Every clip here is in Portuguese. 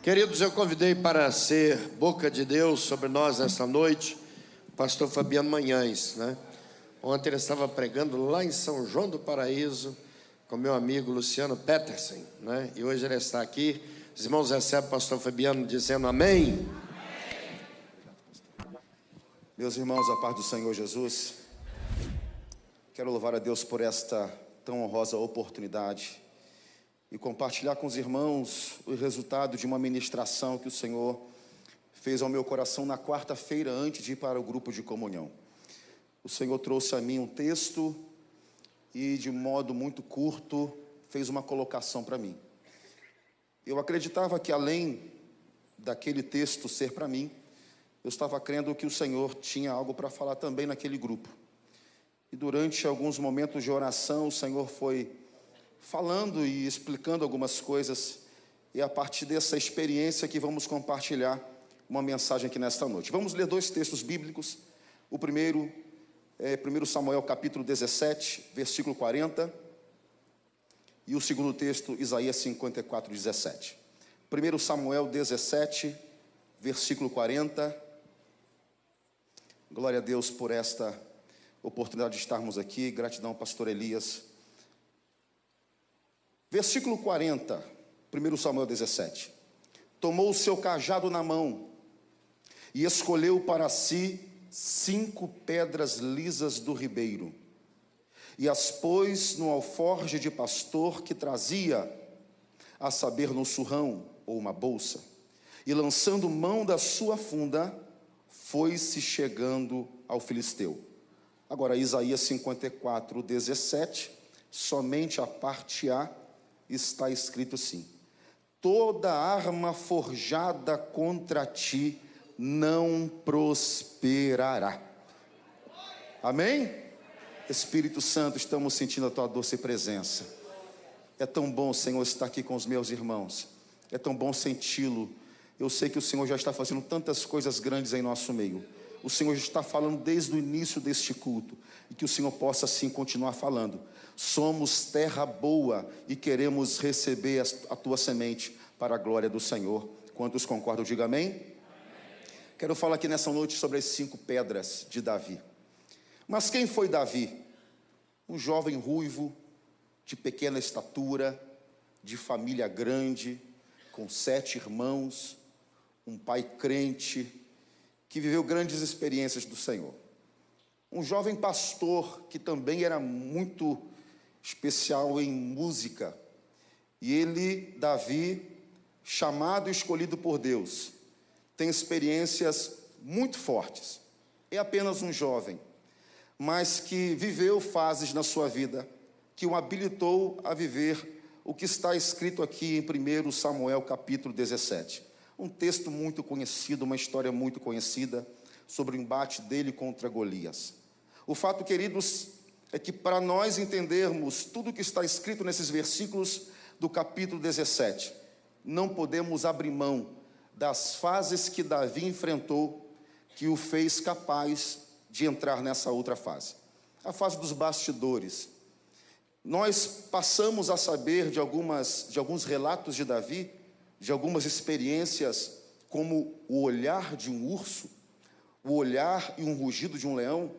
Queridos, eu convidei para ser boca de Deus sobre nós nesta noite o pastor Fabiano Manhães, né? Ontem ele estava pregando lá em São João do Paraíso com meu amigo Luciano Petersen, né? E hoje ele está aqui. Os irmãos recebem o pastor Fabiano dizendo amém. Meus irmãos, a paz do Senhor Jesus, quero louvar a Deus por esta tão honrosa oportunidade e compartilhar com os irmãos o resultado de uma ministração que o Senhor fez ao meu coração na quarta-feira antes de ir para o grupo de comunhão. O Senhor trouxe a mim um texto e de modo muito curto fez uma colocação para mim. Eu acreditava que além daquele texto ser para mim, eu estava crendo que o Senhor tinha algo para falar também naquele grupo. E durante alguns momentos de oração, o Senhor foi falando e explicando algumas coisas. E a partir dessa experiência que vamos compartilhar uma mensagem aqui nesta noite. Vamos ler dois textos bíblicos. O primeiro é 1 Samuel capítulo 17, versículo 40. E o segundo texto, Isaías 54, 17. 1 Samuel 17, versículo 40. Glória a Deus por esta oportunidade de estarmos aqui. Gratidão, pastor Elias. Versículo 40, 1 Samuel 17. Tomou o seu cajado na mão e escolheu para si 5 pedras lisas do ribeiro e as pôs no alforje de pastor que trazia, a saber, no surrão ou uma bolsa, e lançando mão da sua funda, foi-se chegando ao filisteu. Agora, Isaías 54, 17, somente a parte A, está escrito assim: toda arma forjada contra ti não prosperará. Amém? Espírito Santo, estamos sentindo a tua doce presença. É tão bom, Senhor, estar aqui com os meus irmãos. É tão bom senti-lo. Eu sei que o Senhor já está fazendo tantas coisas grandes em nosso meio. O Senhor já está falando desde o início deste culto. E que o Senhor possa assim continuar falando. Somos terra boa e queremos receber a tua semente para a glória do Senhor. Quantos concordam, diga amém. Amém. Quero falar aqui nessa noite sobre as 5 pedras de Davi. Mas quem foi Davi? Um jovem ruivo, de pequena estatura, de família grande, com 7 irmãos, um pai crente, que viveu grandes experiências do Senhor. Um jovem pastor que também era muito especial em música. E ele, Davi, chamado e escolhido por Deus, tem experiências muito fortes. É apenas um jovem, mas que viveu fases na sua vida que o habilitou a viver o que está escrito aqui em 1 Samuel capítulo 17. Um texto muito conhecido, uma história muito conhecida sobre o embate dele contra Golias. O fato, queridos, é que para nós entendermos tudo o que está escrito nesses versículos do capítulo 17, não podemos abrir mão das fases que Davi enfrentou, que o fez capaz de entrar nessa outra fase. A fase dos bastidores. Nós passamos a saber de alguns relatos de Davi, de algumas experiências, como o olhar de um urso, o olhar e um rugido de um leão.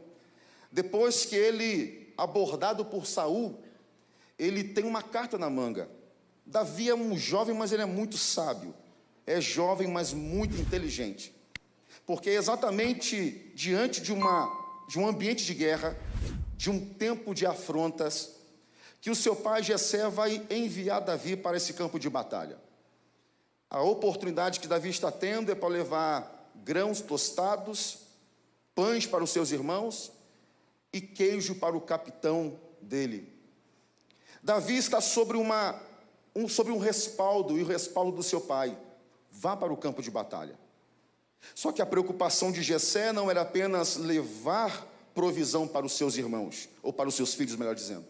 Depois que ele, abordado por Saul, ele tem uma carta na manga. Davi é um jovem, mas ele é muito sábio. É jovem, mas muito inteligente. Porque é exatamente diante de um ambiente de guerra, de um tempo de afrontas, que o seu pai Jessé vai enviar Davi para esse campo de batalha. A oportunidade que Davi está tendo é para levar grãos tostados, pães para os seus irmãos e queijo para o capitão dele. Davi está sobre um respaldo, e o respaldo do seu pai. Vá para o campo de batalha. Só que a preocupação de Jessé não era apenas levar provisão para os seus irmãos, ou para os seus filhos, melhor dizendo.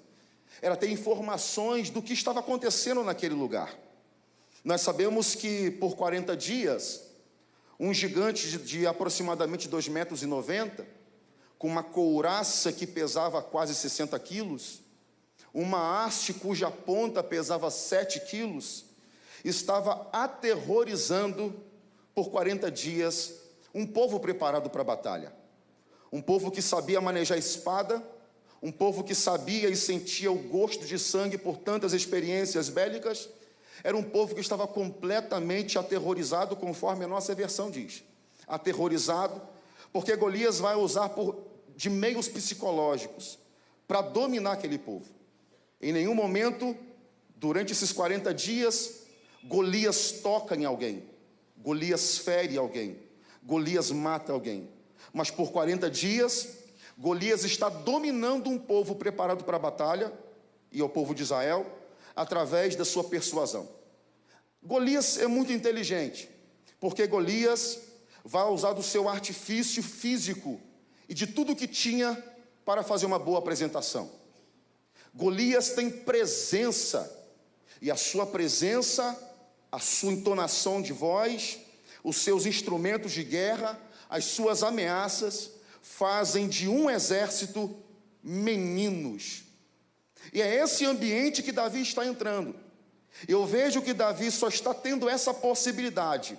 Era ter informações do que estava acontecendo naquele lugar. Nós sabemos que por 40 dias, um gigante de aproximadamente 2,90 metros, com uma couraça que pesava quase 60 quilos, uma haste cuja ponta pesava 7 quilos, estava aterrorizando por 40 dias um povo preparado para a batalha. Um povo que sabia manejar espada, um povo que sabia e sentia o gosto de sangue por tantas experiências bélicas. Era um povo que estava completamente aterrorizado, conforme a nossa versão diz. Aterrorizado, porque Golias vai usar de meios psicológicos para dominar aquele povo. Em nenhum momento, durante esses 40 dias, Golias toca em alguém, Golias fere alguém, Golias mata alguém. Mas por 40 dias, Golias está dominando um povo preparado para a batalha, e ao povo de Israel, através da sua persuasão. Golias é muito inteligente, porque Golias vai usar do seu artifício físico e de tudo que tinha para fazer uma boa apresentação. Golias tem presença, e a sua presença, a sua entonação de voz, os seus instrumentos de guerra, as suas ameaças, fazem de um exército meninos. E é esse ambiente que Davi está entrando. Eu vejo que Davi só está tendo essa possibilidade,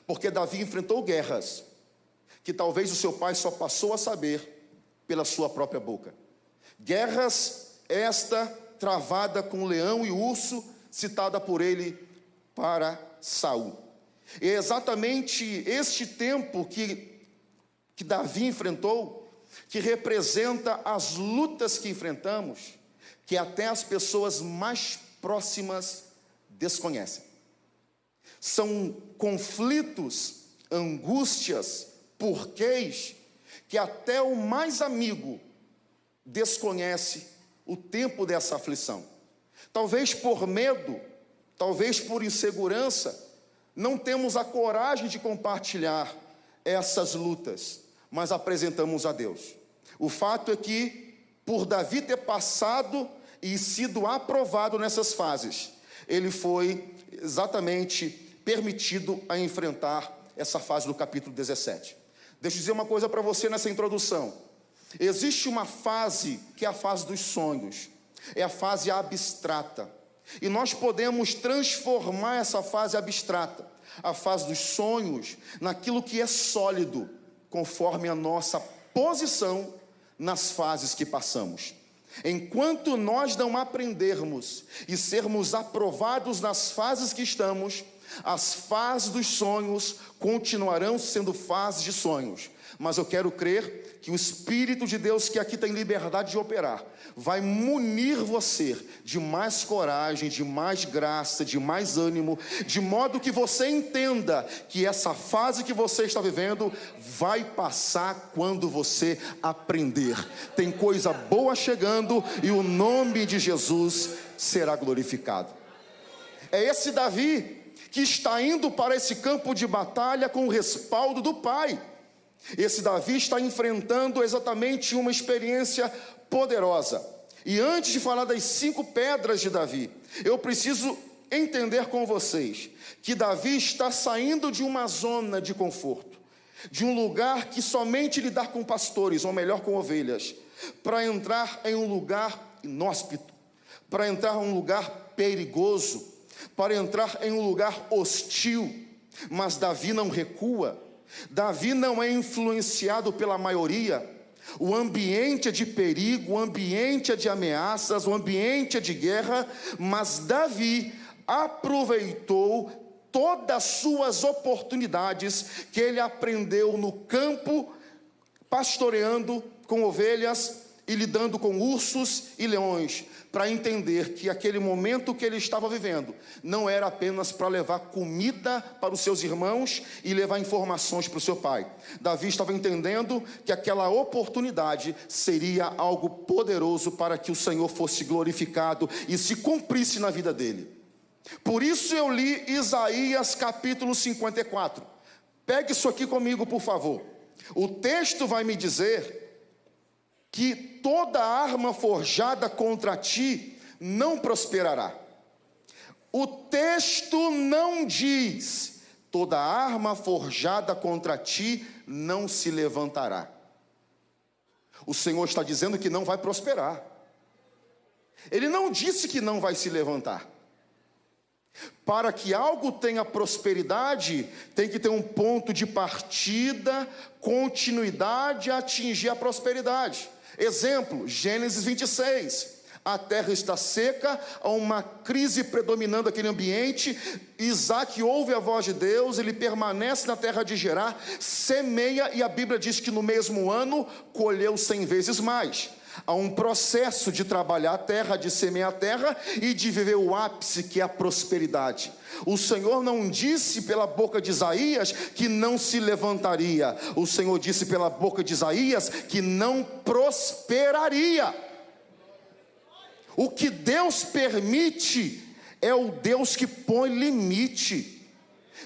porque Davi enfrentou guerras, que talvez o seu pai só passou a saber pela sua própria boca. Guerras esta travada com o leão e o urso, citada por ele para Saul. É exatamente este tempo que Davi enfrentou, que representa as lutas que enfrentamos, que até as pessoas mais próximas desconhecem. São conflitos, angústias, porquês, que até o mais amigo desconhece o tempo dessa aflição. Talvez por medo, talvez por insegurança, não temos a coragem de compartilhar essas lutas, mas apresentamos a Deus. O fato é que, por Davi ter passado e sido aprovado nessas fases, ele foi exatamente permitido a enfrentar essa fase do capítulo 17. Deixa eu dizer uma coisa para você nessa introdução. Existe uma fase que é a fase dos sonhos, é a fase abstrata, e nós podemos transformar essa fase abstrata, a fase dos sonhos, naquilo que é sólido, conforme a nossa posição nas fases que passamos. Enquanto nós não aprendermos e sermos aprovados nas fases que estamos, as fases dos sonhos continuarão sendo fases de sonhos. Mas eu quero crer que o Espírito de Deus, que aqui tem liberdade de operar, vai munir você de mais coragem, de mais graça, de mais ânimo, de modo que você entenda que essa fase que você está vivendo vai passar quando você aprender. Tem coisa boa chegando e o nome de Jesus será glorificado. É esse Davi que está indo para esse campo de batalha com o respaldo do pai. Esse Davi está enfrentando exatamente uma experiência poderosa. E antes de falar das 5 pedras de Davi, eu preciso entender com vocês que Davi está saindo de uma zona de conforto, de um lugar que somente lidar com pastores, ou melhor, com ovelhas, para entrar em um lugar inóspito, para entrar em um lugar perigoso, para entrar em um lugar hostil. Mas Davi não recua. Davi não é influenciado pela maioria. O ambiente é de perigo, o ambiente é de ameaças, o ambiente é de guerra, mas Davi aproveitou todas as suas oportunidades que ele aprendeu no campo, pastoreando com ovelhas e lidando com ursos e leões, para entender que aquele momento que ele estava vivendo não era apenas para levar comida para os seus irmãos e levar informações para o seu pai. Davi estava entendendo que aquela oportunidade seria algo poderoso para que o Senhor fosse glorificado e se cumprisse na vida dele. Por isso eu li Isaías capítulo 54. Pegue isso aqui comigo, por favor. O texto vai me dizer que toda arma forjada contra ti não prosperará. O texto não diz: toda arma forjada contra ti não se levantará. O Senhor está dizendo que não vai prosperar. Ele não disse que não vai se levantar. Para que algo tenha prosperidade, tem que ter um ponto de partida, continuidade a atingir a prosperidade. Exemplo, Gênesis 26. A terra está seca, há uma crise predominando aquele ambiente. Isaac ouve a voz de Deus, ele permanece na terra de Gerar, semeia, e a Bíblia diz que no mesmo ano colheu 100 vezes mais. Há um processo de trabalhar a terra, de semear a terra e de viver o ápice, que é a prosperidade. O Senhor não disse pela boca de Isaías que não se levantaria. O Senhor disse pela boca de Isaías que não prosperaria. O que Deus permite é o Deus que põe limite.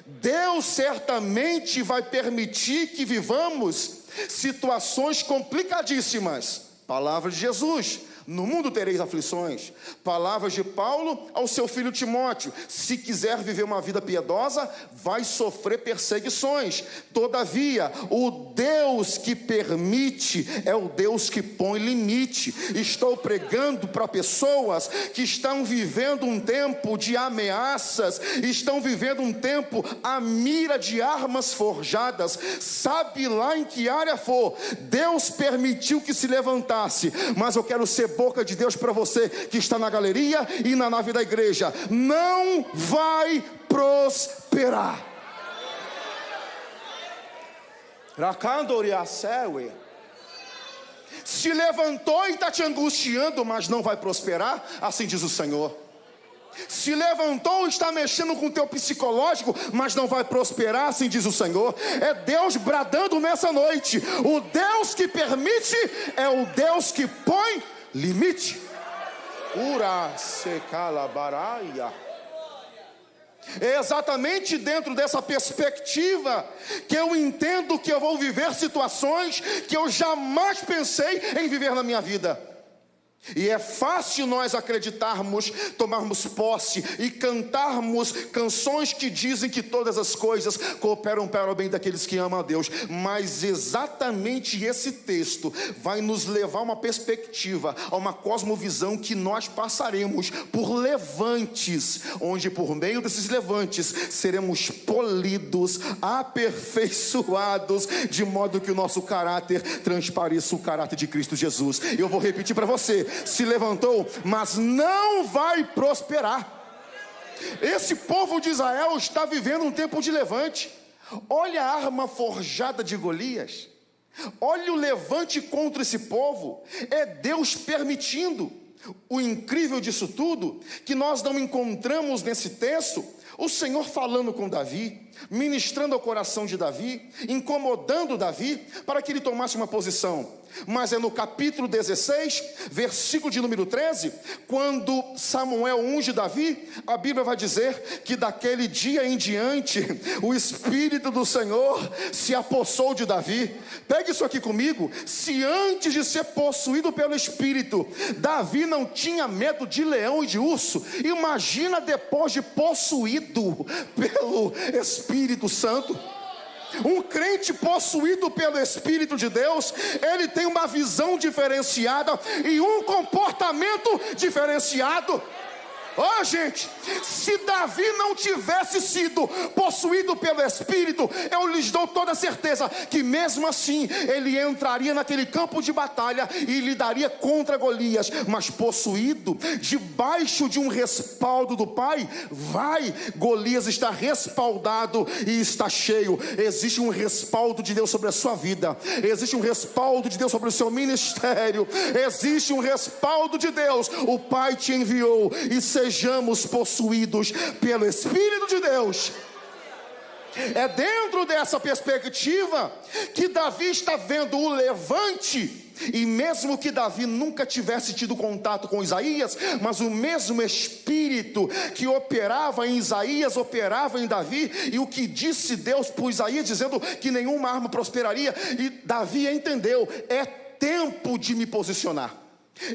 Deus certamente vai permitir que vivamos situações complicadíssimas. Palavra de Jesus: no mundo tereis aflições. Palavras de Paulo ao seu filho Timóteo: se quiser viver uma vida piedosa, vai sofrer perseguições. Todavia, o Deus que permite é o Deus que põe limite. Estou pregando para pessoas que estão vivendo um tempo de ameaças, estão vivendo um tempo à mira de armas forjadas. Sabe lá em que área for, Deus permitiu que se levantasse. Mas eu quero ser boca de Deus para você que está na galeria e na nave da igreja: não vai prosperar. Se levantou e está te angustiando, mas não vai prosperar, assim diz o Senhor. Se levantou e está mexendo com o teu psicológico, mas não vai prosperar, assim diz o Senhor. É Deus bradando nessa noite. O Deus que permite é o Deus que põe limite. Ura se calabaraia. É exatamente dentro dessa perspectiva que eu entendo que eu vou viver situações que eu jamais pensei em viver na minha vida. E é fácil nós acreditarmos, tomarmos posse e cantarmos canções que dizem que todas as coisas cooperam para o bem daqueles que amam a Deus. Mas exatamente esse texto vai nos levar a uma perspectiva, a uma cosmovisão, que nós passaremos por levantes, onde por meio desses levantes seremos polidos, aperfeiçoados, de modo que o nosso caráter transpareça o caráter de Cristo Jesus. Eu vou repetir para você: se levantou, mas não vai prosperar. Esse povo de Israel está vivendo um tempo de levante. Olha a arma forjada de Golias. Olha o levante contra esse povo. É Deus permitindo. O incrível disso tudo, que nós não encontramos nesse texto o Senhor falando com Davi, ministrando ao coração de Davi, incomodando Davi para que ele tomasse uma posição. Mas é no capítulo 16, versículo de número 13, quando Samuel unge Davi, a Bíblia vai dizer que daquele dia em diante o Espírito do Senhor se apossou de Davi. Pegue isso aqui comigo. Se antes de ser possuído pelo Espírito, Davi não tinha medo de leão e de urso, imagina depois de possuído pelo Espírito Santo. Um crente possuído pelo Espírito de Deus, ele tem uma visão diferenciada e um comportamento diferenciado. Oh, gente, se Davi não tivesse sido possuído pelo Espírito, eu lhes dou toda a certeza que mesmo assim ele entraria naquele campo de batalha e lidaria contra Golias. Mas possuído, debaixo de um respaldo do Pai, Golias está respaldado e está cheio. Existe um respaldo de Deus sobre a sua vida, existe um respaldo de Deus sobre o seu ministério, existe um respaldo de Deus. O Pai te enviou, e sejamos possuídos pelo Espírito de Deus. É dentro dessa perspectiva que Davi está vendo o levante. E mesmo que Davi nunca tivesse tido contato com Isaías, mas o mesmo Espírito que operava em Isaías operava em Davi, e o que disse Deus por Isaías, dizendo que nenhuma arma prosperaria, e Davi entendeu: é tempo de me posicionar.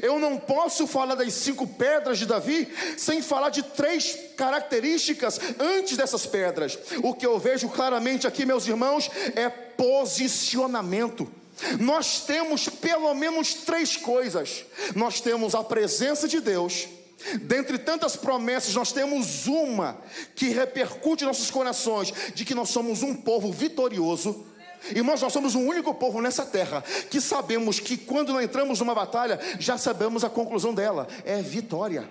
Eu não posso falar das 5 pedras de Davi sem falar de 3 características antes dessas pedras. O que eu vejo claramente aqui, meus irmãos, é posicionamento. Nós temos pelo menos 3 coisas. Nós temos a presença de Deus, Dentre tantas promessas, nós temos uma que repercute em nossos corações, de que nós somos um povo vitorioso. Irmãos, nós somos o único povo nessa terra que sabemos que quando nós entramos numa batalha, já sabemos a conclusão dela, é vitória.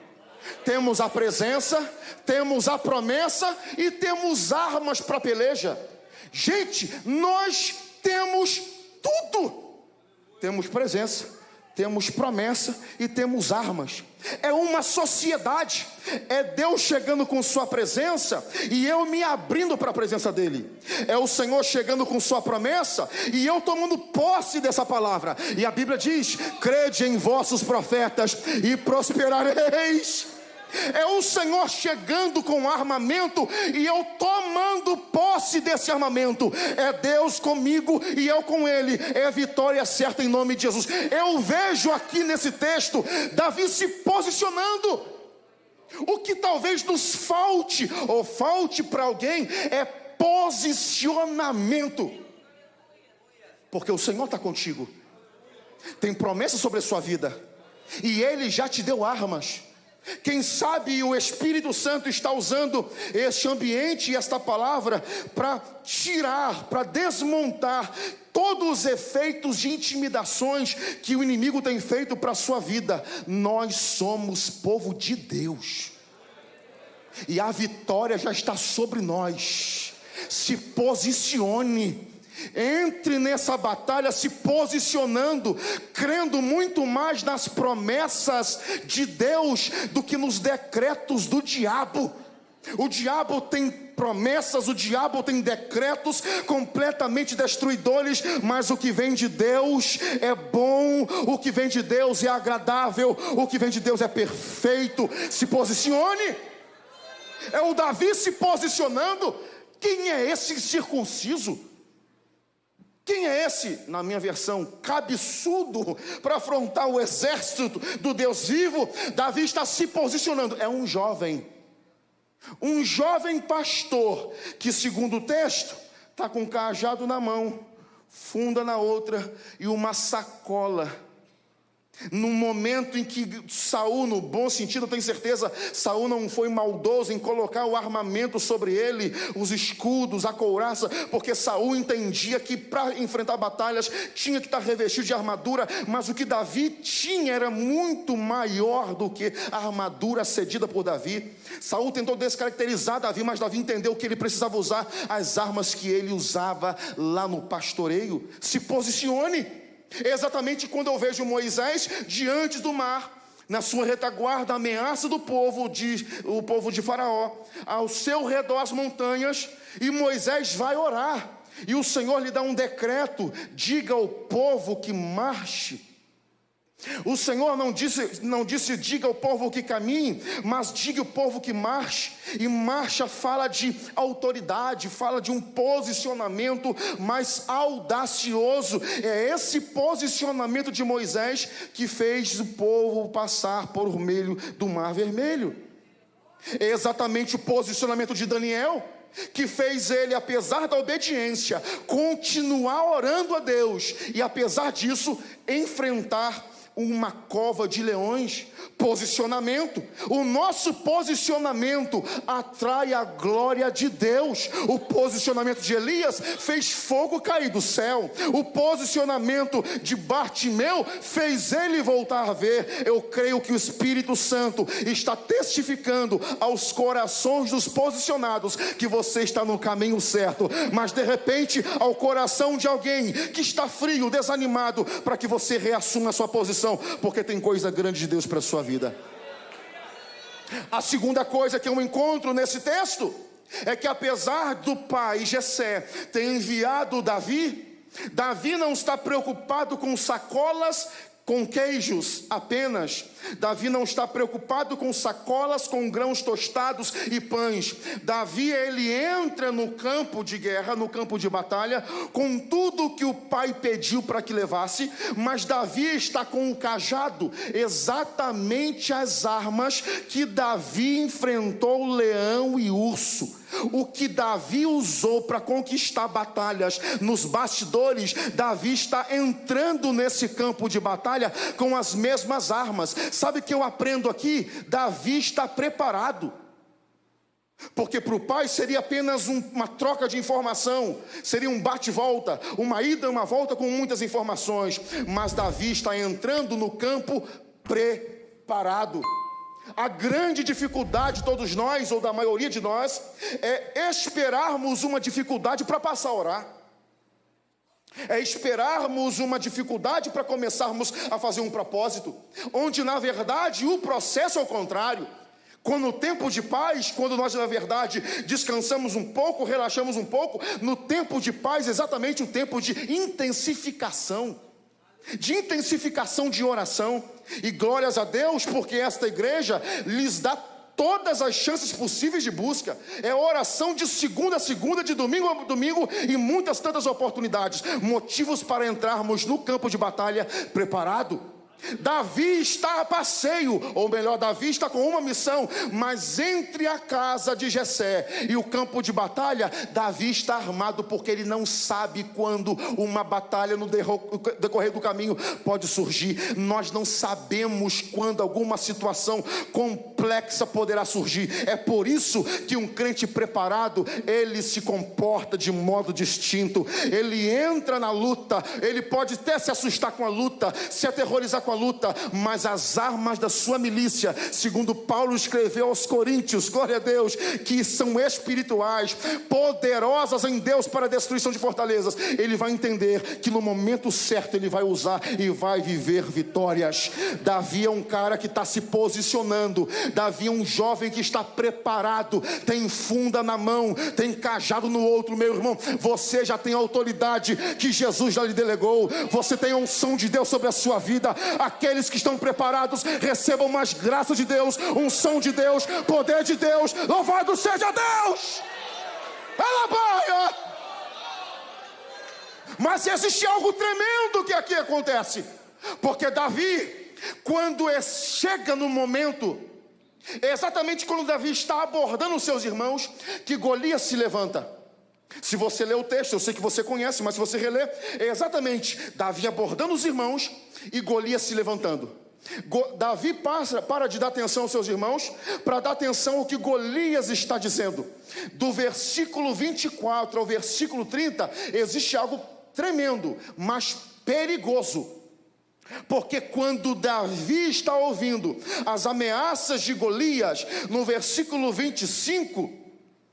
Temos a presença, temos a promessa e temos armas para peleja. Gente, nós temos tudo. Temos presença, temos promessa e temos armas. É uma sociedade, é Deus chegando com sua presença e eu me abrindo para a presença dele. É o Senhor chegando com sua promessa e eu tomando posse dessa palavra. E a Bíblia diz: crede em vossos profetas e prosperareis. É o Senhor chegando com armamento e eu tomando posse desse armamento. É Deus comigo e eu com ele. É vitória certa em nome de Jesus. Eu vejo aqui nesse texto Davi se posicionando. O que talvez nos falte, ou falte para alguém, é posicionamento. Porque o Senhor está contigo, tem promessa sobre a sua vida e ele já te deu armas. Quem sabe o Espírito Santo está usando este ambiente e esta palavra para tirar, para desmontar todos os efeitos de intimidações que o inimigo tem feito para a sua vida. Nós somos povo de Deus e a vitória já está sobre nós. Se posicione. Entre nessa batalha se posicionando, crendo muito mais nas promessas de Deus do que nos decretos do diabo. O diabo tem promessas, o diabo tem decretos completamente destruidores, mas o que vem de Deus é bom, o que vem de Deus é agradável, o que vem de Deus é perfeito. Se posicione. É o Davi se posicionando. Quem é esse circunciso? Quem é esse, na minha versão, cabeçudo, para afrontar o exército do Deus vivo? Davi está se posicionando. É um jovem pastor, que segundo o texto, está com um cajado na mão, funda na outra e uma sacola. No momento em que Saul, no bom sentido, eu tenho certeza, Saul não foi maldoso em colocar o armamento sobre ele, os escudos, a couraça, porque Saul entendia que para enfrentar batalhas tinha que estar revestido de armadura, mas o que Davi tinha era muito maior do que a armadura cedida por Davi. Saul tentou descaracterizar Davi, mas Davi entendeu que ele precisava usar as armas que ele usava lá no pastoreio. Se posicione. Exatamente quando eu vejo Moisés diante do mar, na sua retaguarda, a ameaça do povo de Faraó, ao seu redor as montanhas, e Moisés vai orar, e o Senhor lhe dá um decreto: diga ao povo que marche. O Senhor não disse diga ao povo que caminhe, mas diga ao povo que marche. E marcha fala de autoridade, fala de um posicionamento mais audacioso. É esse posicionamento de Moisés que fez o povo passar por meio do Mar Vermelho. É exatamente o posicionamento de Daniel que fez ele, apesar da obediência, continuar orando a Deus e apesar disso enfrentar uma cova de leões. Posicionamento. O nosso posicionamento atrai a glória de Deus. O posicionamento de Elias fez fogo cair do céu. O posicionamento de Bartimeu fez ele voltar a ver. Eu creio que o Espírito Santo está testificando aos corações dos posicionados que você está no caminho certo, mas de repente ao coração de alguém que está frio, desanimado, para que você reassuma a sua posição, porque tem coisa grande de Deus para a sua vida. A segunda coisa que eu encontro nesse texto é que apesar do pai Jessé ter enviado Davi, Davi não está preocupado com sacolas com queijos apenas. Davi não está preocupado com sacolas com grãos tostados e pães. Davi, ele entra no campo de guerra, no campo de batalha, com tudo que o pai pediu para que levasse, mas Davi está com o cajado, exatamente as armas que Davi enfrentou leão e urso. O que Davi usou para conquistar batalhas nos bastidores, Davi está entrando nesse campo de batalha com as mesmas armas. Sabe o que eu aprendo aqui? Davi está preparado. Porque para o pai seria apenas uma troca de informação, seria um bate-volta, uma ida e uma volta com muitas informações. Mas Davi está entrando no campo preparado. A grande dificuldade de todos nós, ou da maioria de nós, é esperarmos uma dificuldade para passar a orar. É esperarmos uma dificuldade para começarmos a fazer um propósito, onde na verdade o processo é o contrário. Quando no tempo de paz, quando nós na verdade descansamos um pouco, relaxamos um pouco, no tempo de paz exatamente o tempo de intensificação de oração. E glórias a Deus, porque esta igreja lhes dá todas as chances possíveis de busca. É oração de segunda a segunda, de domingo a domingo, e muitas tantas oportunidades, motivos para entrarmos no campo de batalha preparado. Davi está a passeio, ou melhor, Davi está com uma missão, mas entre a casa de Jessé e o campo de batalha, Davi está armado, porque ele não sabe quando uma batalha no decorrer do caminho pode surgir. Nós não sabemos quando alguma situação complexa poderá surgir. É por isso que um crente preparado, ele se comporta de modo distinto. Ele entra na luta, ele pode até se assustar com a luta, se aterrorizar com a luta, mas as armas da sua milícia, segundo Paulo escreveu aos Coríntios, glória a Deus, que são espirituais, poderosas em Deus para a destruição de fortalezas. Ele vai entender que no momento certo ele vai usar e vai viver vitórias. Davi é um cara que está se posicionando. Davi é um jovem que está preparado, tem funda na mão, tem cajado no outro. Meu irmão, você já tem a autoridade que Jesus já lhe delegou. Você tem a unção de Deus sobre a sua vida. Aqueles que estão preparados recebam mais graça de Deus, unção de Deus, poder de Deus. Louvado seja Deus! Alabaia! Mas existe algo tremendo que aqui acontece, porque Davi, quando chega no momento, é exatamente quando Davi está abordando os seus irmãos, que Golias se levanta. Se você ler o texto, eu sei que você conhece, mas se você reler, é exatamente Davi abordando os irmãos e Golias se levantando. Davi para de dar atenção aos seus irmãos, para dar atenção ao que Golias está dizendo. Do versículo 24 ao versículo 30, existe algo tremendo, mas perigoso. Porque quando Davi está ouvindo as ameaças de Golias, no versículo 25...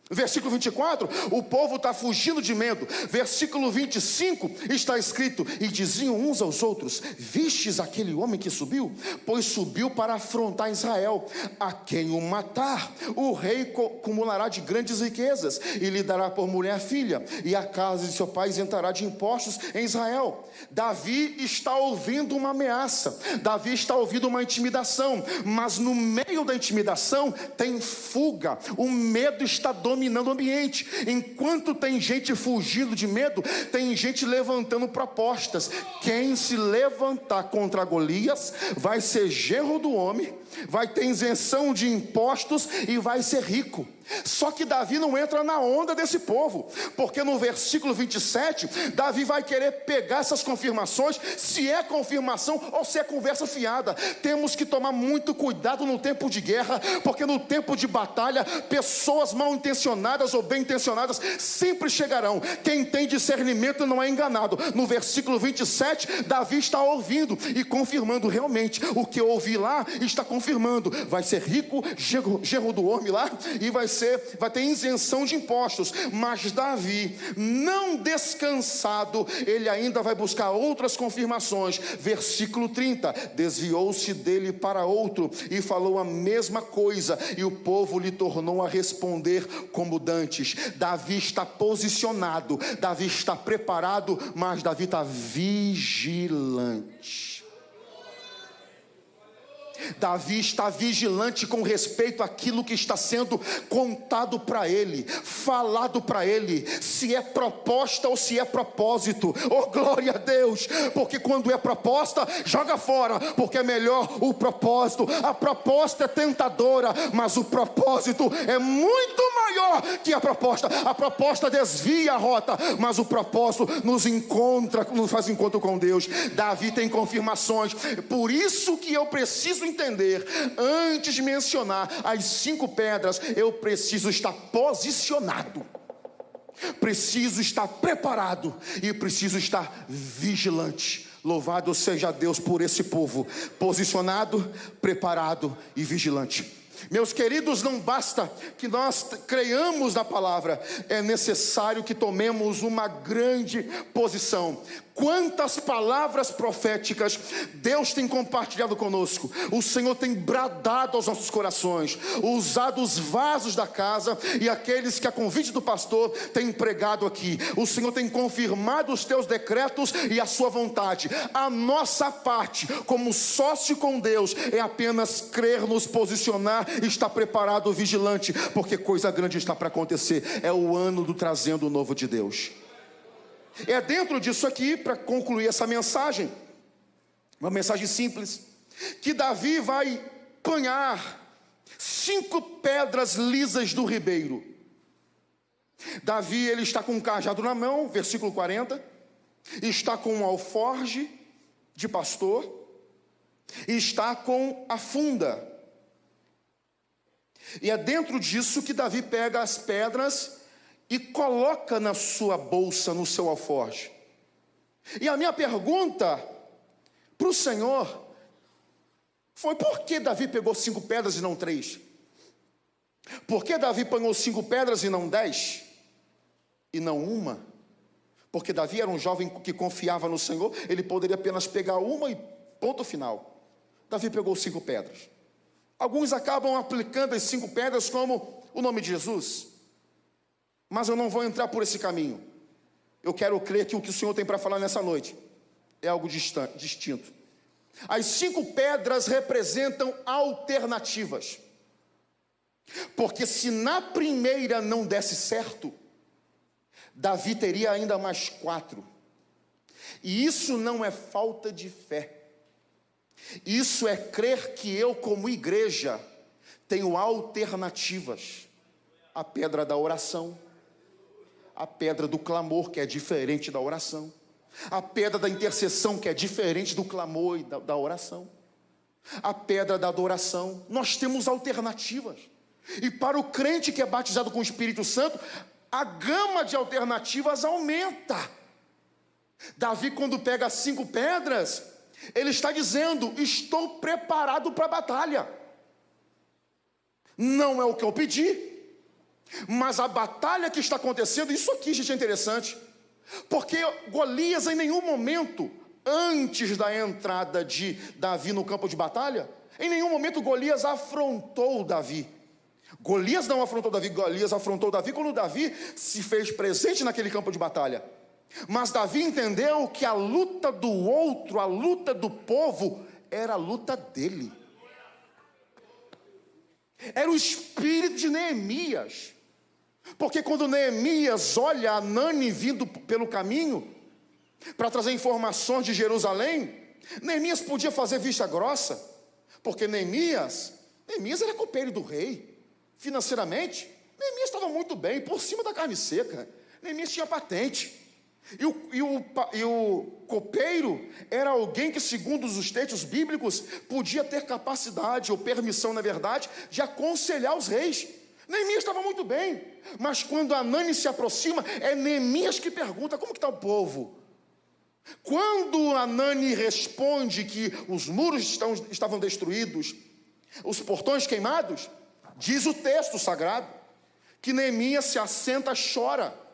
Versículo 24, o povo está fugindo de medo. Versículo 25 está escrito: e diziam uns aos outros: vistes aquele homem que subiu? Pois subiu para afrontar Israel. A quem o matar, o rei acumulará de grandes riquezas, e lhe dará por mulher a filha, e a casa de seu pai isentará de impostos em Israel. Davi está ouvindo uma ameaça, Davi está ouvindo uma intimidação, mas no meio da intimidação tem fuga. O medo está dominando o ambiente. Enquanto tem gente fugindo de medo, tem gente levantando propostas. Quem se levantar contra Golias vai ser genro do homem, vai ter isenção de impostos e vai ser rico. Só que Davi não entra na onda desse povo, porque no versículo 27, Davi vai querer pegar essas confirmações, se é confirmação ou se é conversa fiada. Temos que tomar muito cuidado no tempo de guerra, porque no tempo de batalha, pessoas mal intencionadas ou bem intencionadas sempre chegarão. Quem tem discernimento não é enganado. No versículo 27, Davi está ouvindo e confirmando realmente o que eu ouvi lá, está confirmando. Vai ser rico, genro do homem lá, e vai ter isenção de impostos. Mas Davi, não descansado, ele ainda vai buscar outras confirmações. Versículo 30, desviou-se dele para outro e falou a mesma coisa, e o povo lhe tornou a responder como dantes. Davi está posicionado, Davi está preparado, mas Davi está vigilante. Davi está vigilante com respeito àquilo que está sendo contado para ele, falado para ele, se é proposta ou se é propósito. Oh, glória a Deus, porque quando é proposta, joga fora, porque é melhor o propósito. A proposta é tentadora, mas o propósito é muito maior maior que a proposta. A proposta desvia a rota, mas o propósito nos faz encontro com Deus. Davi tem confirmações. Por isso que eu preciso entender, antes de mencionar as 5 pedras, eu preciso estar posicionado, preciso estar preparado e preciso estar vigilante. Louvado seja Deus por esse povo, posicionado, preparado e vigilante. Meus queridos, não basta que nós creiamos na palavra, é necessário que tomemos uma grande posição. Quantas palavras proféticas Deus tem compartilhado conosco. O Senhor tem bradado aos nossos corações, usado os vasos da casa e aqueles que a convite do pastor tem pregado aqui. O Senhor tem confirmado os teus decretos e a sua vontade. A nossa parte como sócio com Deus é apenas crer, nos posicionar e estar preparado, vigilante, porque coisa grande está para acontecer. É o ano do trazendo o novo de Deus. É dentro disso aqui, para concluir essa mensagem, uma mensagem simples, que Davi vai apanhar 5 pedras lisas do ribeiro. Davi, ele está com um cajado na mão, versículo 40, está com um alforge de pastor, e está com a funda. E é dentro disso que Davi pega as pedras e coloca na sua bolsa, no seu alforje. E a minha pergunta para o Senhor foi: por que Davi pegou 5 pedras e não 3? Por que Davi pegou 5 pedras e não 10? E não uma? Porque Davi era um jovem que confiava no Senhor, ele poderia apenas pegar uma e ponto final. Davi pegou 5 pedras. Alguns acabam aplicando as 5 pedras como o nome de Jesus, mas eu não vou entrar por esse caminho. Eu quero crer que o que o Senhor tem para falar nessa noite é algo distinto. As 5 pedras representam alternativas, porque se na primeira não desse certo, Davi teria ainda mais 4. E isso não é falta de fé, isso é crer que eu, como igreja, tenho alternativas. A pedra da oração, a pedra do clamor, que é diferente da oração, a pedra da intercessão, que é diferente do clamor e da oração, a pedra da adoração. Nós temos alternativas. E para o crente que é batizado com o Espírito Santo, a gama de alternativas aumenta. Davi, quando pega 5 pedras, ele está dizendo: estou preparado para a batalha. Não é o que eu pedi, mas a batalha que está acontecendo, isso aqui, gente, é interessante, porque Golias, em nenhum momento, antes da entrada de Davi no campo de batalha, em nenhum momento Golias afrontou Davi. Golias não afrontou Davi, Golias afrontou Davi quando Davi se fez presente naquele campo de batalha. Mas Davi entendeu que a luta do outro, a luta do povo, era a luta dele. Era o espírito de Neemias. Porque quando Neemias olha Hanani vindo pelo caminho para trazer informações de Jerusalém, Neemias podia fazer vista grossa, porque Neemias era copeiro do rei. Financeiramente, Neemias estava muito bem, por cima da carne seca. Neemias tinha patente. E o copeiro era alguém que, segundo os textos bíblicos, podia ter capacidade, ou permissão, na verdade, de aconselhar os reis. Neemias estava muito bem, mas quando Hanani se aproxima, é Neemias que pergunta: como que está o povo? Quando Hanani responde que os muros estavam destruídos, os portões queimados, diz o texto sagrado que Neemias se assenta e chora.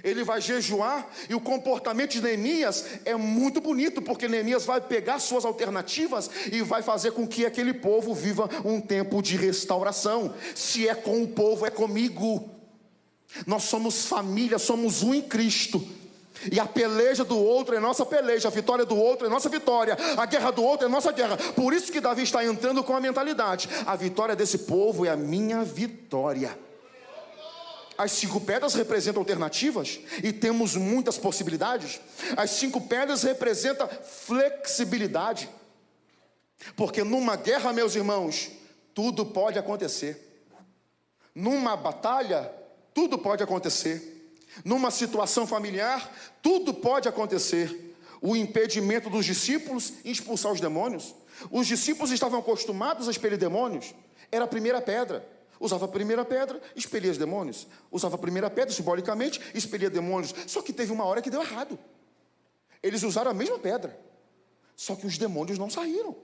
Ele vai jejuar, e o comportamento de Neemias é muito bonito, porque Neemias vai pegar suas alternativas e vai fazer com que aquele povo viva um tempo de restauração. Se é com o povo, é comigo. Nós somos família, somos um em Cristo, e a peleja do outro é nossa peleja, a vitória do outro é nossa vitória, a guerra do outro é nossa guerra. Por isso que Davi está entrando com a mentalidade: a vitória desse povo é a minha vitória. As 5 pedras representam alternativas, e temos muitas possibilidades. As 5 pedras representam flexibilidade, porque numa guerra, meus irmãos, tudo pode acontecer. Numa batalha, tudo pode acontecer. Numa situação familiar, tudo pode acontecer. O impedimento dos discípulos em expulsar os demônios. Os discípulos estavam acostumados a expelir demônios. Era a primeira pedra. Usava a primeira pedra, expelia os demônios. Usava a primeira pedra, simbolicamente, expelia demônios. Só que teve uma hora que deu errado. Eles usaram a mesma pedra. Só que os demônios não saíram.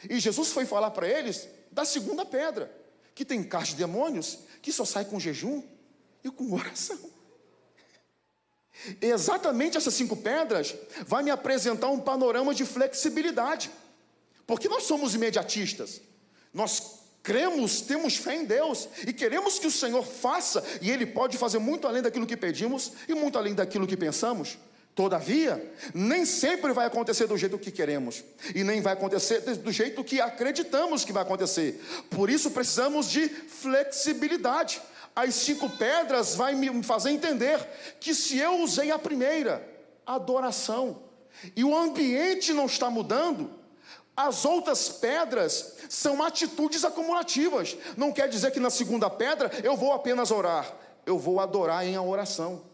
E Jesus foi falar para eles da segunda pedra, que tem caixa de demônios, que só sai com jejum e com oração. E exatamente essas 5 pedras vai me apresentar um panorama de flexibilidade. Porque nós somos imediatistas. Nós cremos, temos fé em Deus e queremos que o Senhor faça, e Ele pode fazer muito além daquilo que pedimos e muito além daquilo que pensamos. Todavia, nem sempre vai acontecer do jeito que queremos e nem vai acontecer do jeito que acreditamos que vai acontecer. Por isso precisamos de flexibilidade. As 5 pedras vai me fazer entender que se eu usei a primeira, adoração, e o ambiente não está mudando, as outras pedras são atitudes acumulativas. Não quer dizer que na segunda pedra eu vou apenas orar, eu vou adorar em oração.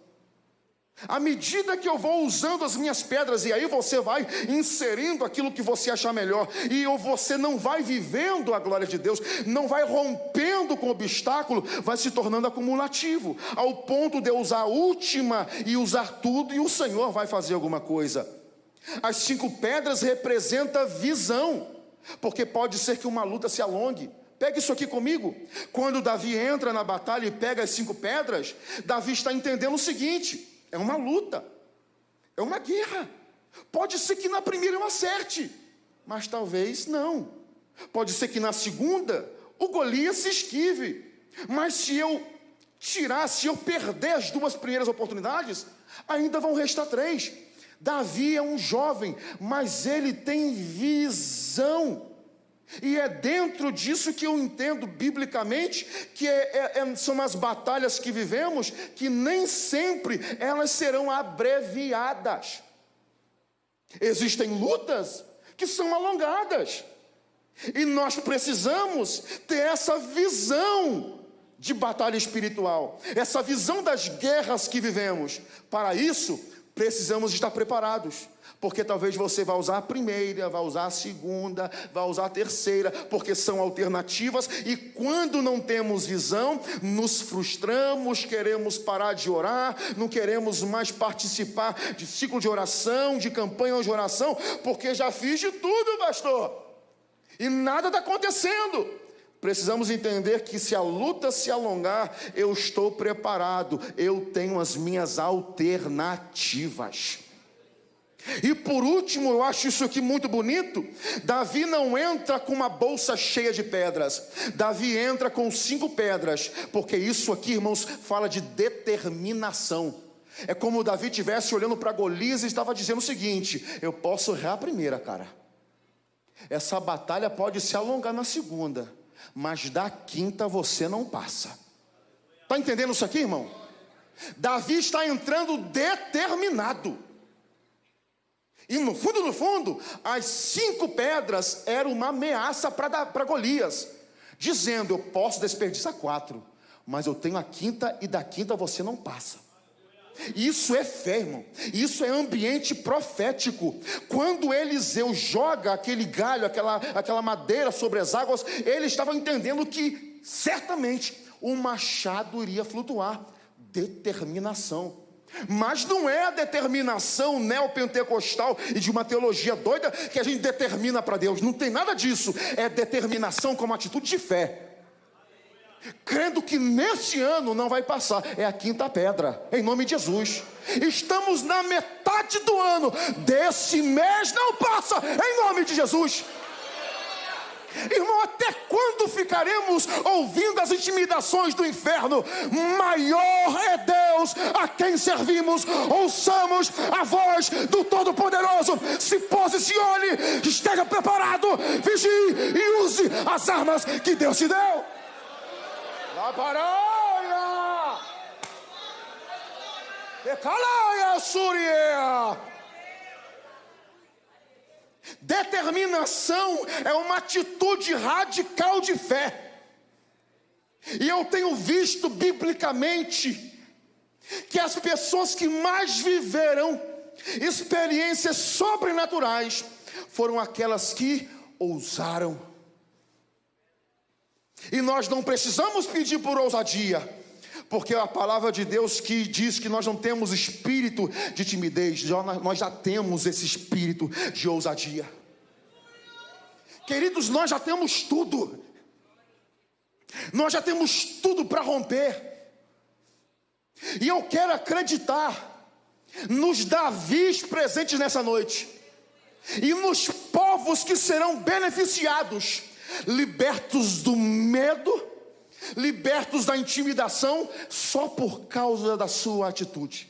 À medida que eu vou usando as minhas pedras, e aí você vai inserindo aquilo que você achar melhor, e você não vai vivendo a glória de Deus, não vai rompendo com o obstáculo, vai se tornando acumulativo, ao ponto de eu usar a última e usar tudo, e o Senhor vai fazer alguma coisa. As 5 pedras representam visão, porque pode ser que uma luta se alongue. Pega isso aqui comigo. Quando Davi entra na batalha e pega as 5 pedras, Davi está entendendo o seguinte: é uma luta, é uma guerra. Pode ser que na primeira eu acerte, mas talvez não. Pode ser que na segunda o Golias se esquive, mas se eu perder as 2 primeiras oportunidades, ainda vão restar 3. Davi é um jovem, mas ele tem visão. E é dentro disso que eu entendo biblicamente que são as batalhas que vivemos, que nem sempre elas serão abreviadas. Existem lutas que são alongadas, e nós precisamos ter essa visão de batalha espiritual, essa visão das guerras que vivemos. Para isso, precisamos estar preparados. Porque talvez você vai usar a primeira, vai usar a segunda, vai usar a terceira, porque são alternativas, e quando não temos visão, nos frustramos, queremos parar de orar, não queremos mais participar de ciclo de oração, de campanha de oração, porque já fiz de tudo, pastor, e nada está acontecendo. Precisamos entender que se a luta se alongar, eu estou preparado, eu tenho as minhas alternativas. E por último, eu acho isso aqui muito bonito. Davi não entra com uma bolsa cheia de pedras. Davi entra com 5 pedras, porque isso aqui, irmãos, fala de determinação. É como Davi estivesse olhando para Golias e estava dizendo o seguinte: eu posso errar a primeira, cara. Essa batalha pode se alongar na segunda, mas da quinta você não passa. Está entendendo isso aqui, irmão? Davi está entrando determinado. E no fundo, as 5 pedras eram uma ameaça para Golias, dizendo: eu posso desperdiçar 4, mas eu tenho a quinta, e da quinta você não passa. Isso é fé, irmão. Isso é ambiente profético. Quando Eliseu joga aquele galho, aquela madeira sobre as águas, ele estava entendendo que certamente o machado iria flutuar. Determinação. Mas não é a determinação neopentecostal e de uma teologia doida que a gente determina para Deus. Não tem nada disso. É determinação como atitude de fé, crendo que nesse ano não vai passar. É a 5ª pedra, em nome de Jesus. Estamos na metade do ano, desse mês não passa, em nome de Jesus. Irmão, até quando ficaremos ouvindo as intimidações do inferno? Maior é Deus a quem servimos. Ouçamos a voz do Todo-Poderoso. Se posicione, esteja preparado, vigie e use as armas que Deus te deu. Laparaia, Ecalaia, Súria. Determinação é uma atitude radical de fé. E eu tenho visto biblicamente que as pessoas que mais viveram experiências sobrenaturais foram aquelas que ousaram. E nós não precisamos pedir por ousadia, porque a palavra de Deus que diz que nós não temos espírito de timidez, nós já temos esse espírito de ousadia. Queridos, nós já temos tudo. Nós já temos tudo para romper. E eu quero acreditar nos Davis presentes nessa noite, e nos povos que serão beneficiados, libertos do medo, libertos da intimidação, só por causa da sua atitude,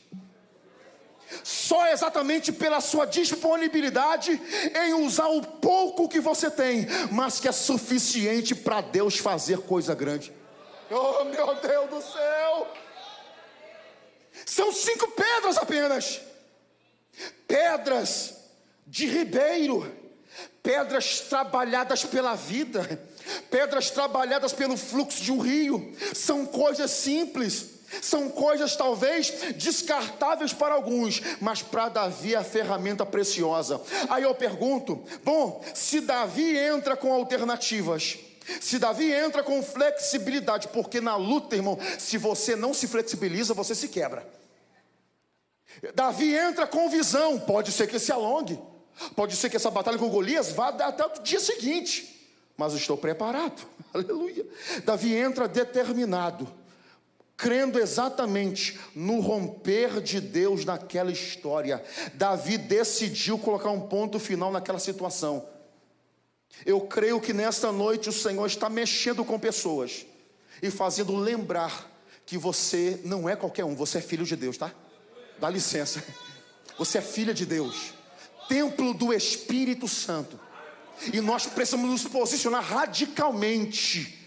só exatamente pela sua disponibilidade em usar o pouco que você tem, mas que é suficiente para Deus fazer coisa grande. Oh, meu Deus do céu! São 5 pedras apenas, pedras de ribeiro, pedras trabalhadas pela vida, pedras trabalhadas pelo fluxo de um rio. São coisas simples, são coisas talvez descartáveis para alguns, mas para Davi é a ferramenta preciosa. Aí eu pergunto, bom, se Davi entra com alternativas, se Davi entra com flexibilidade, porque na luta, irmão, se você não se flexibiliza, você se quebra. Davi entra com visão, pode ser que se alongue, pode ser que essa batalha com Golias vá até o dia seguinte, mas eu estou preparado, aleluia. Davi entra determinado, crendo exatamente no romper de Deus naquela história. Davi decidiu colocar um ponto final naquela situação. Eu creio que nesta noite o Senhor está mexendo com pessoas e fazendo lembrar que você não é qualquer um, você é filho de Deus, tá? Dá licença, você é filha de Deus, templo do Espírito Santo, e nós precisamos nos posicionar radicalmente.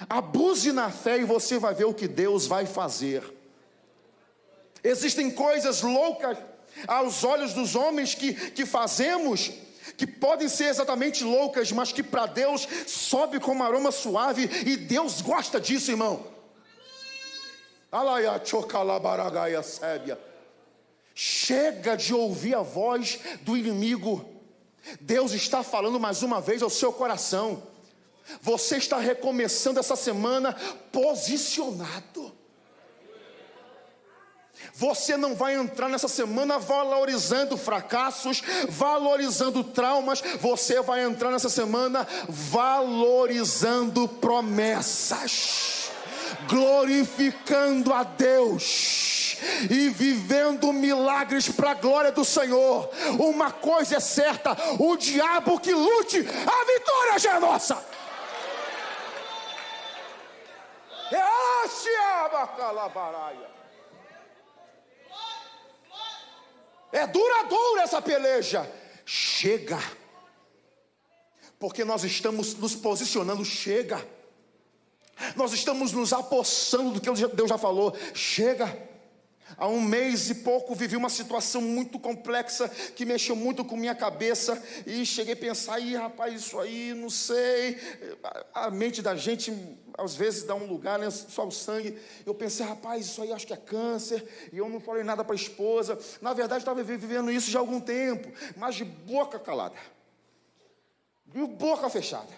Abuse na fé e você vai ver o que Deus vai fazer. Existem coisas loucas aos olhos dos homens que fazemos, que podem ser exatamente loucas, mas que para Deus sobe como aroma suave, e Deus gosta disso, irmão. Chega de ouvir a voz do inimigo. Deus está falando mais uma vez ao seu coração. Você está recomeçando essa semana posicionado. Você não vai entrar nessa semana valorizando fracassos, valorizando traumas. Você vai entrar nessa semana valorizando promessas, glorificando a Deus e vivendo milagres para a glória do Senhor. Uma coisa é certa: o diabo que lute, a vitória já é nossa. É duradoura essa peleja. Chega, porque nós estamos nos posicionando. Chega, nós estamos nos apossando do que Deus já falou. Chega. Há 1 mês e pouco vivi uma situação muito complexa, que mexeu muito com minha cabeça, e cheguei a pensar, rapaz, isso aí, não sei. A mente da gente às vezes dá um lugar, né, só o sangue. Eu pensei, rapaz, isso aí acho que é câncer, e eu não falei nada para a esposa. Na verdade, estava vivendo isso já há algum tempo, mas de boca calada, de boca fechada.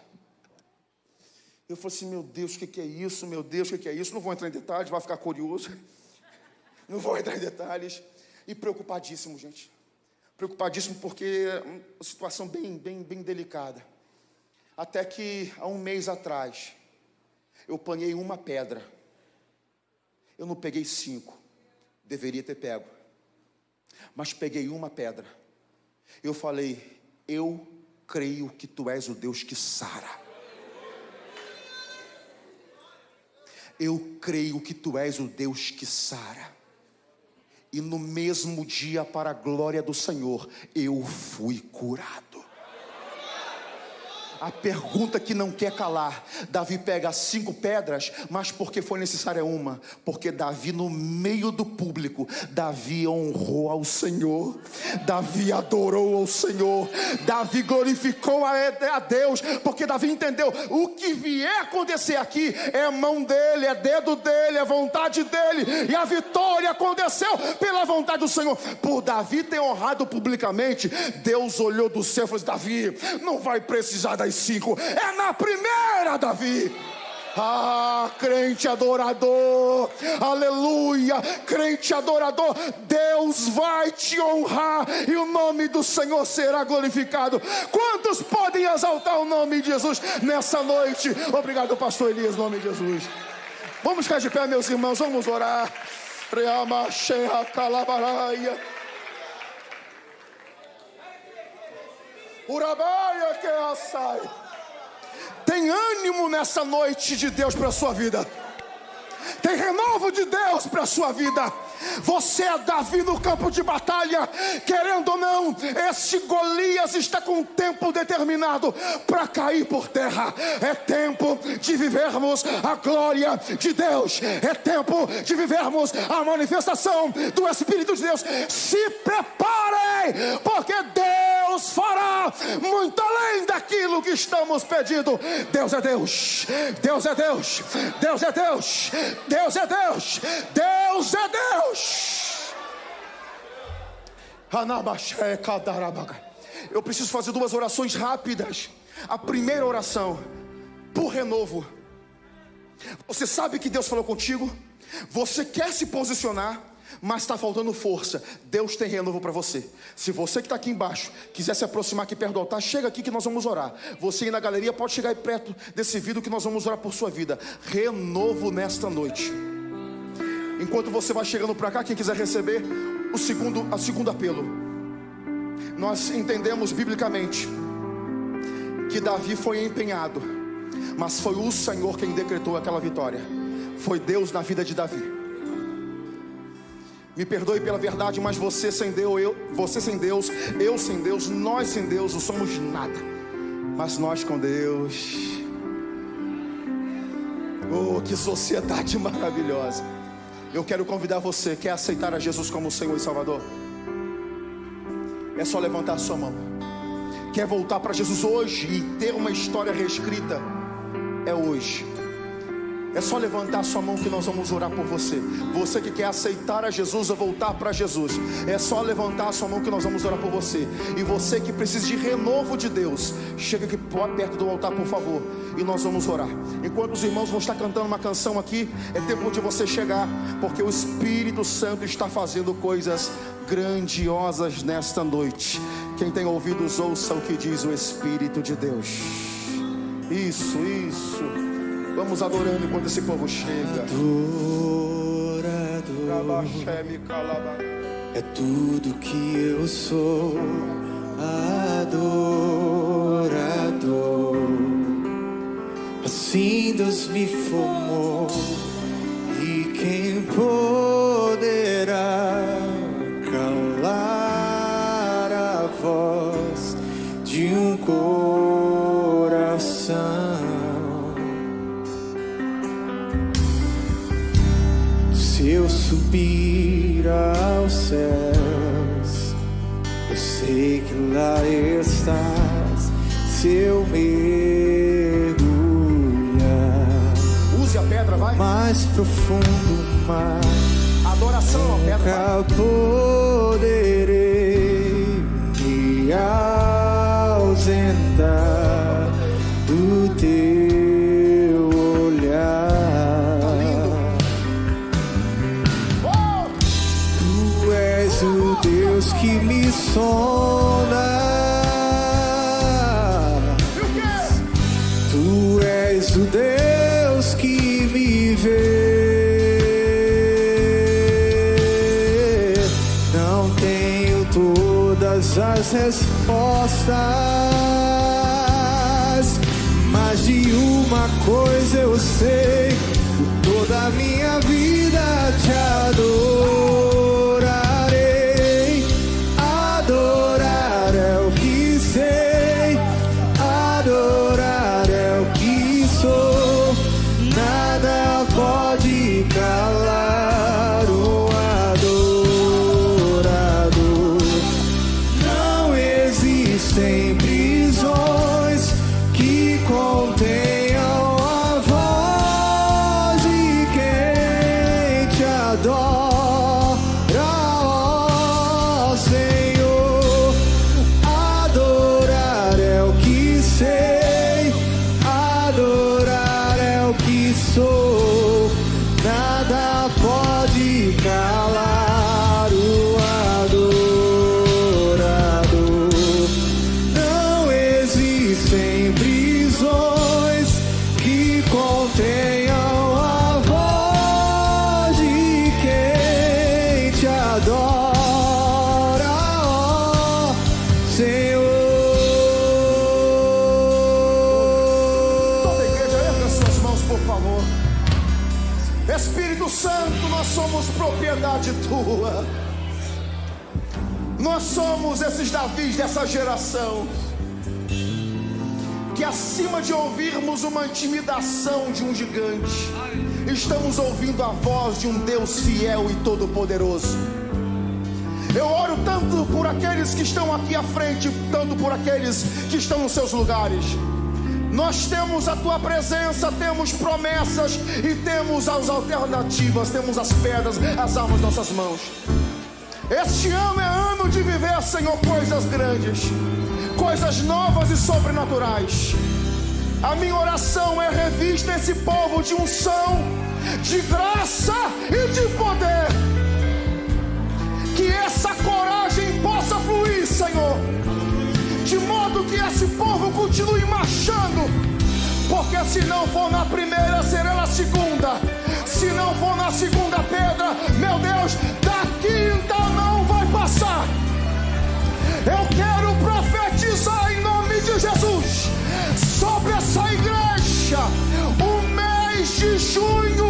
Eu falei assim, meu Deus, o que é isso? Meu Deus, o que é isso? Não vou entrar em detalhes, vai ficar curioso. Não vou entrar em detalhes. E preocupadíssimo, gente. Preocupadíssimo, porque é uma situação bem delicada. Até que há 1 mês atrás, eu apanhei uma pedra. Eu não peguei 5. Deveria ter pego. Mas peguei uma pedra. Eu falei, eu creio que tu és o Deus que sara. Eu creio que tu és o Deus que sara. E no mesmo dia, para a glória do Senhor, eu fui curado. A pergunta que não quer calar: Davi pega 5 pedras, mas porque foi necessária uma? Porque Davi, no meio do público, Davi honrou ao Senhor, Davi adorou ao Senhor, Davi glorificou a Deus, porque Davi entendeu: o que vier acontecer aqui é mão dele, é dedo dele, é vontade dele, e a vitória aconteceu pela vontade do Senhor. Por Davi ter honrado publicamente, Deus olhou do céu e falou: Davi, não vai precisar das 5, é na primeira, Davi. Ah, crente adorador, aleluia, crente adorador, Deus vai te honrar e o nome do Senhor será glorificado. Quantos podem exaltar o nome de Jesus nessa noite? Obrigado, pastor Elias, em nome de Jesus. Vamos ficar de pé, meus irmãos, vamos orar. Urabaia que assai. Tem ânimo nessa noite de Deus para a sua vida. Tem renovo de Deus para a sua vida. Você é Davi no campo de batalha. Querendo ou não, esse Golias está com um tempo determinado para cair por terra. É tempo de vivermos a glória de Deus. É tempo de vivermos a manifestação do Espírito de Deus. Se preparem, porque Deus fará muito além daquilo que estamos pedindo. Deus é Deus. Deus é Deus. Deus é Deus. Deus é Deus. Deus é Deus. Eu preciso fazer 2 orações rápidas. A primeira oração, por renovo. Você sabe que Deus falou contigo, você quer se posicionar, mas está faltando força. Deus tem renovo para você. Se você que está aqui embaixo quiser se aproximar aqui perto do altar, chega aqui que nós vamos orar. Você aí na galeria pode chegar aí perto desse vídeo que nós vamos orar por sua vida. Renovo nesta noite. Enquanto você vai chegando para cá, quem quiser receber o segundo apelo. Nós entendemos biblicamente que Davi foi empenhado, mas foi o Senhor quem decretou aquela vitória. Foi Deus na vida de Davi. Me perdoe pela verdade, mas você sem Deus, eu sem Deus, nós sem Deus, não somos nada. Mas nós com Deus, oh, que sociedade maravilhosa. Eu quero convidar você, quer aceitar a Jesus como Senhor e Salvador? É só levantar a sua mão. Quer voltar para Jesus hoje e ter uma história reescrita? É hoje. É só levantar a sua mão que nós vamos orar por você. Você que quer aceitar a Jesus ou voltar para Jesus, é só levantar a sua mão que nós vamos orar por você. E você que precisa de renovo de Deus, chega aqui perto do altar, por favor, e nós vamos orar. Enquanto os irmãos vão estar cantando uma canção aqui, é tempo de você chegar, porque o Espírito Santo está fazendo coisas grandiosas nesta noite. Quem tem ouvidos, ouça o que diz o Espírito de Deus. Isso. Vamos adorando enquanto esse povo chega. Adorador, é tudo que eu sou. Adorador, assim Deus me formou. E quem poderá calar a voz de um coração? Se eu subir aos céus, eu sei que lá estás. Se eu mergulhar, use a pedra, vai. Mais profundo mar, adoração, a pedra, nunca poderei me ausentar do teu olhar. O Deus que me sonda, Tu és o Deus que me vê. Não tenho todas as respostas, mas de uma coisa eu sei: toda a minha vida te adoro. Adorar é o que sei, adorar propriedade tua. Nós somos esses Davis dessa geração, que acima de ouvirmos uma intimidação de um gigante, estamos ouvindo a voz de um Deus fiel e todo-poderoso. Eu oro tanto por aqueles que estão aqui à frente, tanto por aqueles que estão nos seus lugares. Nós temos a tua presença, temos promessas e temos as alternativas, temos as pedras, as armas nas nossas mãos. Este ano é ano de viver, Senhor, coisas grandes, coisas novas e sobrenaturais. A minha oração é revista esse povo de unção, de graça e de poder. Que essa coragem possa fluir, Senhor, de modo que esse povo continue marchando. Porque se não for na primeira, será na segunda. Se não for na segunda pedra, meu Deus, da quinta não vai passar. Eu quero profetizar em nome de Jesus sobre essa igreja. O mês de junho